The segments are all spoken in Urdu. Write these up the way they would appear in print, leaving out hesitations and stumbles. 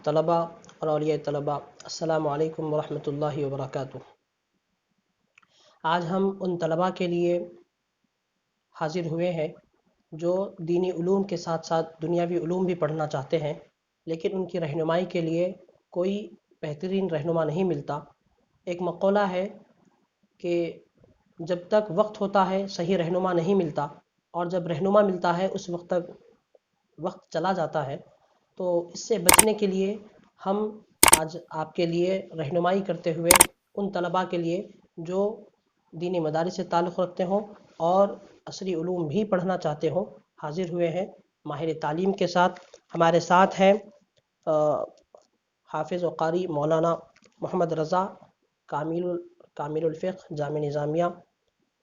طلباء اور اولیاء طلباء، السلام علیکم ورحمۃ اللہ وبرکاتہ۔ آج ہم ان طلباء کے لیے حاضر ہوئے ہیں جو دینی علوم کے ساتھ ساتھ دنیاوی علوم بھی پڑھنا چاہتے ہیں، لیکن ان کی رہنمائی کے لیے کوئی بہترین رہنما نہیں ملتا۔ ایک مقولہ ہے کہ جب تک وقت ہوتا ہے صحیح رہنما نہیں ملتا، اور جب رہنما ملتا ہے اس وقت تک وقت چلا جاتا ہے۔ تو اس سے بچنے کے لیے ہم آج آپ کے لیے رہنمائی کرتے ہوئے ان طلباء کے لیے جو دینی مدارس سے تعلق رکھتے ہوں اور عصری علوم بھی پڑھنا چاہتے ہوں حاضر ہوئے ہیں ماہر تعلیم کے ساتھ۔ ہمارے ساتھ ہیں حافظ و قاری مولانا محمد رضا، کامل الفقہ جامعہ نظامیہ،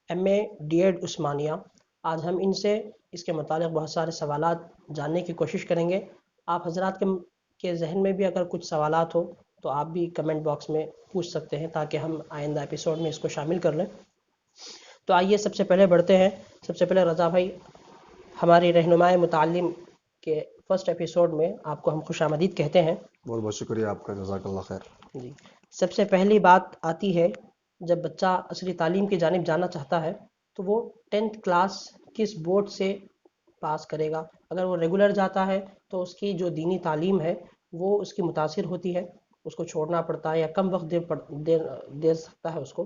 ایم اے ڈی ایڈ عثمانیہ۔ آج ہم ان سے اس کے متعلق بہت سارے سوالات جاننے کی کوشش کریں گے۔ آپ حضرات کے ذہن میں بھی اگر کچھ سوالات ہو تو آپ بھی کمنٹ باکس میں پوچھ سکتے ہیں تاکہ ہم آئندہ ایپیسوڈ میں اس کو شامل کر لیں۔ تو آئیے سب سے پہلے بڑھتے ہیں۔ سب سے پہلے رضا بھائی، ہماری رہنمائے متعلم کے فرسٹ ایپیسوڈ میں آپ کو ہم خوش آمدید کہتے ہیں۔ بہت بہت شکریہ آپ کا، جزاک اللہ خیر۔ جی، سب سے پہلی بات آتی ہے جب بچہ عصری تعلیم کی جانب جانا چاہتا ہے تو وہ 10th کلاس کس بورڈ سے پاس کرے گا؟ اگر وہ ریگولر جاتا ہے تو اس کی جو دینی تعلیم ہے وہ اس کی متاثر ہوتی ہے، اس کو چھوڑنا پڑتا ہے یا کم وقت دے سکتا ہے اس کو۔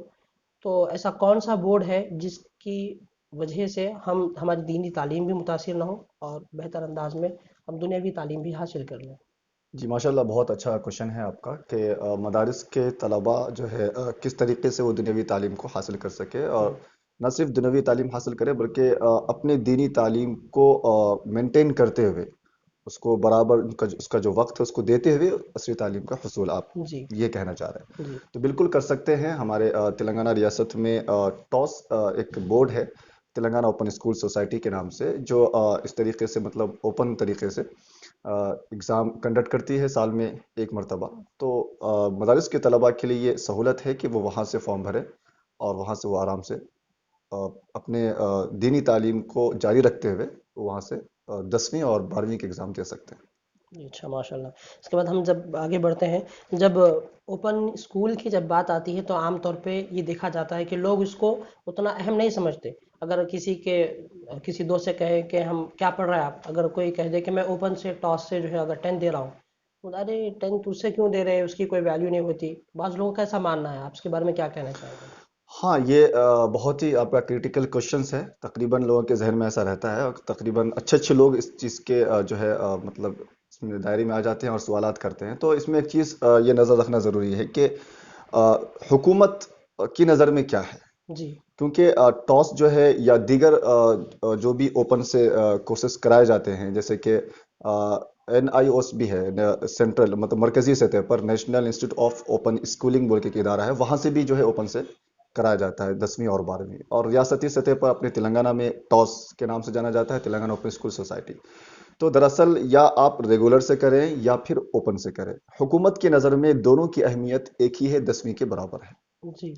تو ایسا کون سا بورڈ ہے جس کی وجہ سے ہماری دینی تعلیم بھی متاثر نہ ہو اور بہتر انداز میں ہم دنیاوی تعلیم بھی حاصل کر لیں؟ جی ماشاءاللہ، بہت اچھا کوشچن ہے آپ کا کہ مدارس کے طلباء جو ہے کس طریقے سے وہ دنیاوی تعلیم کو حاصل کر سکے، اور نہ صرف دنیاوی تعلیم حاصل کرے بلکہ اپنے دینی تعلیم کو مینٹین کرتے ہوئے اس کو برابر اس کا جو وقت ہے اس کو دیتے ہوئے عصری تعلیم کا حصول آپ جی یہ کہنا چاہ رہے ہیں؟ جی تو بالکل کر سکتے ہیں۔ ہمارے تلنگانہ ریاست میں ٹاس ایک بورڈ ہے تلنگانہ اوپن اسکول سوسائٹی کے نام سے، جو اس طریقے سے مطلب اوپن طریقے سے اگزام کنڈکٹ کرتی ہے سال میں ایک مرتبہ۔ تو مدارس کے طلباء کے لیے یہ سہولت ہے کہ وہ وہاں سے فارم بھرے اور وہاں سے وہ آرام سے اپنے دینی تعلیم کو جاری رکھتے ہوئے وہاں سے 10ویں اور 12ویں کے ایگزام دے سکتے ہیں۔ جی اچھا، ماشاء اللہ۔ اس کے بعد ہم جب آگے بڑھتے ہیں، جب اوپن اسکول کی جب بات آتی ہے تو عام طور پہ یہ دیکھا جاتا ہے کہ لوگ اس کو اتنا اہم نہیں سمجھتے۔ اگر کسی دوست سے کہے کہ ہم کیا پڑھ رہا ہے آپ، اگر کوئی کہہ دے کہ میں اوپن سے ٹاس سے جو ہے اگر 10 دے رہا ہوں، تو ارے 10 اس سے کیوں دے رہے ہیں، اس کی کوئی ویلیو نہیں ہوتی۔ بعض لوگوں کا ایسا ماننا ہے، آپ اس کے بارے میں کیا کہنا چاہیں گے؟ ہاں، یہ بہت ہی آپ کا کریٹیکل کوشچنس ہے۔ تقریباً لوگوں کے ذہن میں ایسا رہتا ہے، اور تقریباً اچھے لوگ اس چیز کے جو ہے مطلب اس میں دائرے میں آ جاتے ہیں اور سوالات کرتے ہیں۔ تو اس میں ایک چیز یہ نظر رکھنا ضروری ہے کہ حکومت کی نظر میں کیا ہے، جی کیونکہ ٹاس جو ہے یا دیگر جو بھی اوپن سے کورسز کرائے جاتے ہیں، جیسے کہ NIOS بھی ہے، سینٹرل مطلب مرکزی سطح پر national institute of open schooling بول کے ایک ادارہ ہے، وہاں سے بھی جو ہے اوپن سے کرایا جاتا ہے 10ویں اور 12ویں۔ اور ریاستی سطح پر اپنے تلنگانہ میں ٹاس کے نام سے جانا جاتا ہے، تلنگانہ اوپن اسکول سوسائٹی۔ تو دراصل یا آپ ریگولر سے کریں یا پھر اوپن سے کریں، حکومت کی نظر میں دونوں کی اہمیت ایک ہی ہے، 10ویں کے برابر ہے۔ جی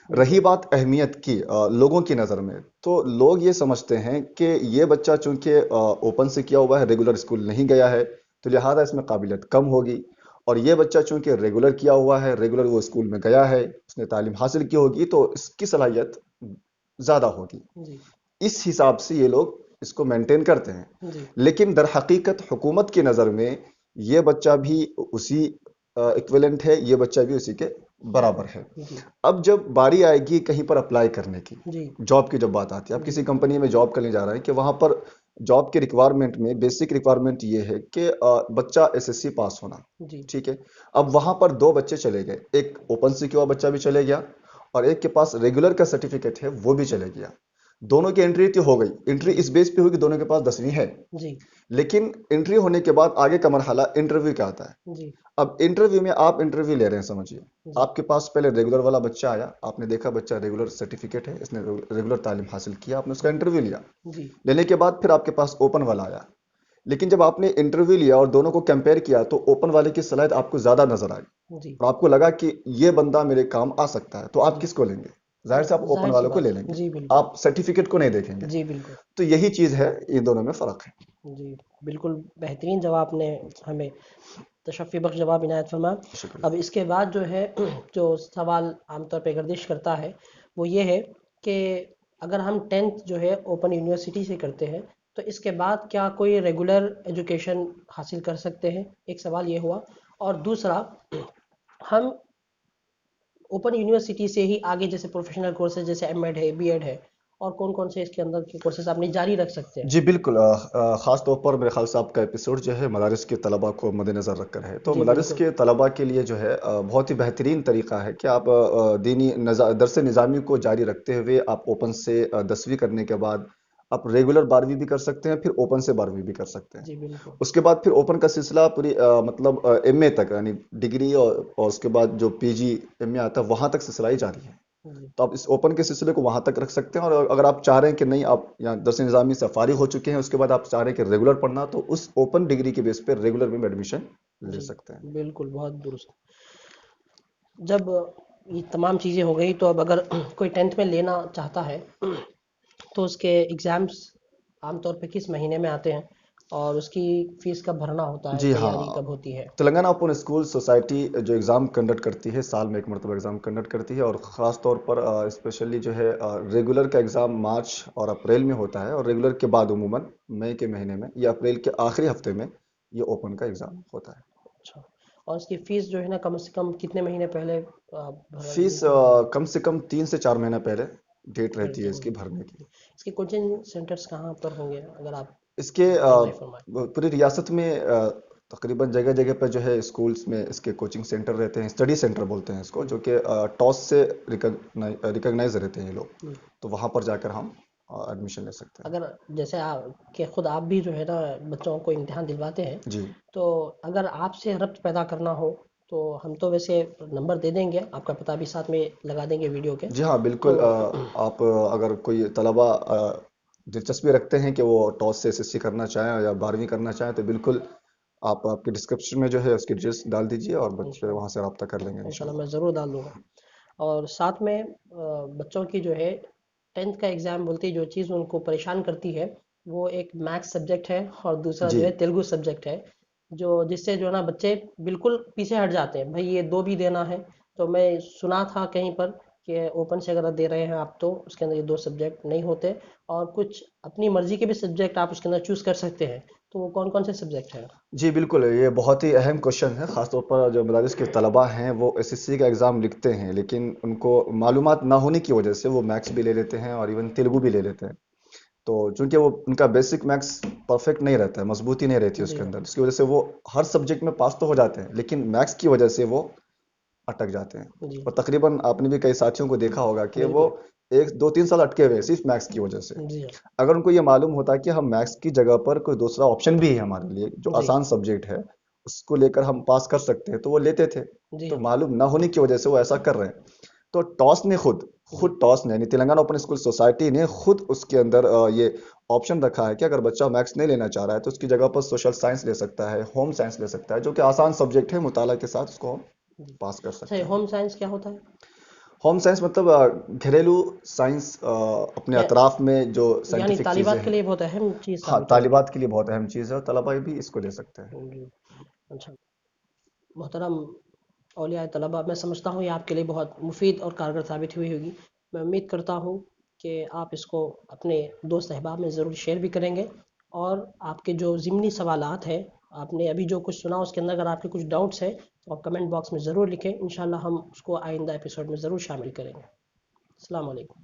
رہی بات اہمیت کی لوگوں کی نظر میں، تو لوگ یہ سمجھتے ہیں کہ یہ بچہ چونکہ اوپن سے کیا ہوا ہے، ریگولر اسکول نہیں گیا ہے، تو لہٰذا اس میں قابلیت کم ہوگی، اور یہ بچہ چونکہ ریگولر کیا ہوا ہے، ریگولر وہ اسکول میں گیا ہے، اس نے تعلیم حاصل کی ہوگی، تو اس کی صلاحیت زیادہ ہوگی۔ جی اس حساب سے یہ لوگ اس کو مینٹین کرتے ہیں۔ جی لیکن در حقیقت حکومت کی نظر میں یہ بچہ بھی اسی ایکویلنٹ ہے، یہ بچہ بھی اسی کے برابر ہے۔ جی اب جب باری آئے گی کہیں پر اپلائی کرنے کی، جی جاب کی جب بات آتی ہے، اب کسی کمپنی میں جاب کرنے جا رہے ہیں کہ وہاں پر جاب کے ریکوائرمنٹ میں بیسک ریکوائرمنٹ یہ ہے کہ بچہ SSC پاس ہونا، جی ٹھیک ہے۔ اب وہاں پر دو بچے چلے گئے، ایک اوپن سے کیا ہوا بچہ بھی چلے گیا اور ایک کے پاس ریگولر کا سرٹیفکیٹ ہے وہ بھی چلے گیا۔ دونوں کی انٹری تو ہو گئی، انٹری اس بیس پہ ہوئی کہ دونوں کے پاس 10ویں ہے، جی لیکن انٹری ہونے کے بعد آگے کا مرحلہ انٹرویو کا آتا ہے۔ جی اب انٹرویو میں آپ انٹرویو لے رہے ہیں، سمجھیے جی آپ کے پاس پہلے ریگولر والا بچہ آیا، آپ نے دیکھا بچہ ریگولر سرٹیفکیٹ ہے، اس نے ریگولر تعلیم حاصل کیا، آپ نے اس کا انٹرویو لیا، جی لینے کے بعد پھر آپ کے پاس اوپن والا آیا، لیکن جب آپ نے انٹرویو لیا اور دونوں کو کمپیئر کیا تو اوپن والے کی صلاحیت آپ کو زیادہ نظر آئی جی اور آپ کو لگا کہ یہ بندہ میرے کام آ سکتا ہے، تو آپ کس کو لیں گے؟ ظاہر سے آپ اوپن ظاہر سی والوں کو بات لے ہے۔ لیں گے، جی بالکل، آپ سرٹیفکیٹ کو نہیں دیکھیں گے۔ جی بالکل، تو یہی چیز ہے، ان دونوں میں فرق ہے۔ جی بالکل بہترین جواب نے ہمیں تشفی بخش جواب عنایت فرما. شکریہ. اب اس کے بعد جو ہے جو سوال عام طور پہ گردش کرتا ہے وہ یہ ہے کہ اگر ہم 10th جو ہے اوپن یونیورسٹی سے کرتے ہیں تو اس کے بعد کیا کوئی ریگولر ایجوکیشن حاصل کر سکتے ہیں؟ ایک سوال یہ ہوا. اور دوسرا، ہم اوپن یونیورسٹی سے ہی آگے جیسے پروفیشنل کورسز جیسے ایم ایڈ ہے، بی ایڈ ہے، اور کون کون سے اس کے اندر کے کورسز آپ نے جاری رکھ سکتے ہیں؟ جی بالکل. خاص طور پر میرے خیال سے آپ کا ایپیسوڈ جو ہے مدارس کے طلباء کو مد نظر رکھ کر ہے. تو جی مدارس بالکل کے طلباء کے لیے جو ہے بہت ہی بہترین طریقہ ہے کہ آپ دینی درس نظامی کو جاری رکھتے ہوئے آپ اوپن سے 10ویں کرنے کے بعد آپ ریگولر 12ویں بھی کر سکتے ہیں، پھر اوپن سے 12ویں بھی کر سکتے ہیں. جی بالکل اس کے بعد پھر اوپن کا سلسلہ پوری مطلب ایم اے تک، یعنی ڈگری اور اس کے بعد جو پی جی ایم اے آتا ہے وہاں تک سلسلہ ہی جاری ہے. جی تو آپ اس اوپن کے سلسلے کو وہاں تک رکھ سکتے ہیں. اور اگر آپ چاہ رہے ہیں کہ نہیں، آپ یہاں درس نظامی سے فارغ ہو چکے ہیں، اس کے بعد آپ چاہ رہے ہیں کہ ریگولر پڑھنا، تو اس اوپن ڈگری کے بیس پہ ریگولر میں ایڈمیشن لے جی سکتے ہیں. بالکل بہت درست. جب یہ تمام چیزیں ہو گئی تو اب اگر کوئی 10th میں لینا چاہتا ہے تو اس کے ایگزامس عام طور پہ کس مہینے میں آتے ہیں اور اس کی فیس کب بھرنا ہوتا ہے، جی ہاں. تیاری کب ہوتی ہے؟ تلنگانہ اوپن اسکول سوسائٹی جو ایگزام کنڈکٹ کرتی ہے، سال میں ایک مرتبہ ایگزام کنڈکٹ کرتی ہے. اور خاص طور پر اسپیشلی جو ہے ریگولر کا ایگزام مارچ اور اپریل میں ہوتا ہے، اور ریگولر کے بعد عموماً مئی کے مہینے میں یا اپریل کے آخری ہفتے میں یہ اوپن کا ایگزام ہوتا ہے. اچھا. اور اس کی فیس جو ہے نا کم سے کم کتنے مہینے پہلے فیس کم سے کم 3 سے 4 مہینہ پہلے ڈیٹ بھر رہتی ہے اس دینی کی ہوتی بھرنے کی. ہے؟ اس کے کوچنگ سینٹرز کہاں پر ہوں گے اگر آپ اس کے واضح فرمائیں؟ پوری ریاست میں تقریباً جگہ جگہ پہ جو ہے اسکولز میں اس کے کوچنگ سینٹر رہتے ہیں. اسٹڈی سینٹر بولتے ہیں اس کو، جو کہ ٹاس سے ریکگنائز رہتے ہیں یہ لوگ. تو وہاں پر جا کر ہم ایڈمیشن لے سکتے ہیں. اگر جیسے کہ خود آپ بھی جو ہے نا بچوں کو امتحان دلواتے ہیں، جی تو اگر آپ سے ربط پیدا کرنا ہو تو ہم تو ویسے نمبر دے دیں گے، آپ کا پتہ بھی ساتھ میں لگا دیں گے ویڈیو کے. جی ہاں تو بالکل. آپ اگر کوئی طلبہ دلچسپی رکھتے ہیں کہ وہ ٹاس سے SSC کرنا چاہیں یا 12ویں کرنا چاہیں، تو بالکل آپ کے ڈسکرپشن میں جو ہے اس کی ڈیٹیلس ڈال دیجیے، اور بچے وہاں سے رابطہ کر لیں گے انشاءاللہ انشاءاللہ. میں ضرور ڈال دوں گا. اور ساتھ میں بچوں کی جو ہے 10th کا ایگزام بولتے جو چیز ان کو پریشان کرتی ہے وہ ایک میتھس سبجیکٹ ہے، اور دوسرا جی جو ہے تیلگو سبجیکٹ ہے، جو جس سے جو ہے نا بچے بالکل پیچھے ہٹ جاتے ہیں. بھائی یہ 2 بھی دینا ہے. تو میں سنا تھا کہیں پر کہ اوپن سے اگر دے رہے ہیں آپ تو اس کے اندر یہ 2 سبجیکٹ نہیں ہوتے، اور کچھ اپنی مرضی کے بھی سبجیکٹ آپ اس کے اندر چوز کر سکتے ہیں. تو وہ کون کون سے سبجیکٹ ہیں؟ جی بالکل. یہ بہت ہی اہم کوشچن ہے. خاص طور پر جو مدارس کے طلباء ہیں وہ SSC کا ایگزام لکھتے ہیں، لیکن ان کو معلومات نہ ہونے کی وجہ سے وہ میتھس بھی لے لیتے ہیں اور ایون تیلگو بھی لے لیتے ہیں. تو چونکہ وہ ان کا بیسک میتھس پرفیکٹ نہیں رہتا ہے، مضبوطی نہیں رہتی ہے اس جی کے اندر، جس کی وجہ سے وہ ہر سبجیکٹ میں پاس تو ہو جاتے ہیں، لیکن میتھس کی وجہ سے وہ اٹک جاتے ہیں. جی اور تقریباً آپ نے بھی کئی ساتھیوں کو دیکھا ہوگا کہ وہ بالکل 1 2 3 سال اٹکے ہوئے ہیں صرف میتھس کی وجہ سے. جی اگر ان کو یہ معلوم ہوتا کہ ہم میتھس کی جگہ پر کوئی دوسرا آپشن بھی ہے ہمارے لیے جو جی آسان سبجیکٹ ہے، اس کو لے کر ہم پاس کر سکتے ہیں، تو وہ لیتے تھے. جی تو معلوم نہ ہونے کی وجہ سے وہ ایسا کر رہے ہیں. تو ٹاس نے خود جی ٹاس نے، یعنی تلنگانہ اوپن اسکول سوسائٹی نے خود اس کے اندر یہ آپشن رکھا ہے کہ اگر بچہ میتھس نہیں لینا چاہ رہا ہے تو اس کی جگہ پر سوشل سائنس لے سکتا ہے، ہوم سائنس لے سکتا ہے، جو کہ آسان سبجیکٹ ہے، مطالعہ کے ساتھ اس کو ہم جی. پاس کر اچھا، سکتے یہ ہیں. ہوم سائنس کیا ہوتا ہے؟ ہوم سائنس مطلب گھریلو سائنس، اپنے یا اطراف میں جو یعنی سائنٹیفک چیزیں طالبات کے ہیں. لیے بہت اہم چیز ہاں، ثابت ہوگی. طالبات کے لیے بہت اہم چیز ہے، اور طلباء بھی اس کو لے سکتے ہیں. جی. اچھا محترم اولیاء طلباء، میں سمجھتا ہوں یہ آپ کے لیے بہت مفید اور کارگر ثابت ہوئی ہوگی. میں امید کرتا ہوں کہ آپ اس کو اپنے دوست احباب میں ضرور شیئر بھی کریں گے، اور آپ کے جو ضمنی سوالات ہیں، آپ نے ابھی جو کچھ سنا اس کے اندر اگر آپ کے کچھ ڈاؤٹس ہیں تو آپ کمنٹ باکس میں ضرور لکھیں. انشاءاللہ ہم اس کو آئندہ ایپیسوڈ میں ضرور شامل کریں گے. السلام علیکم.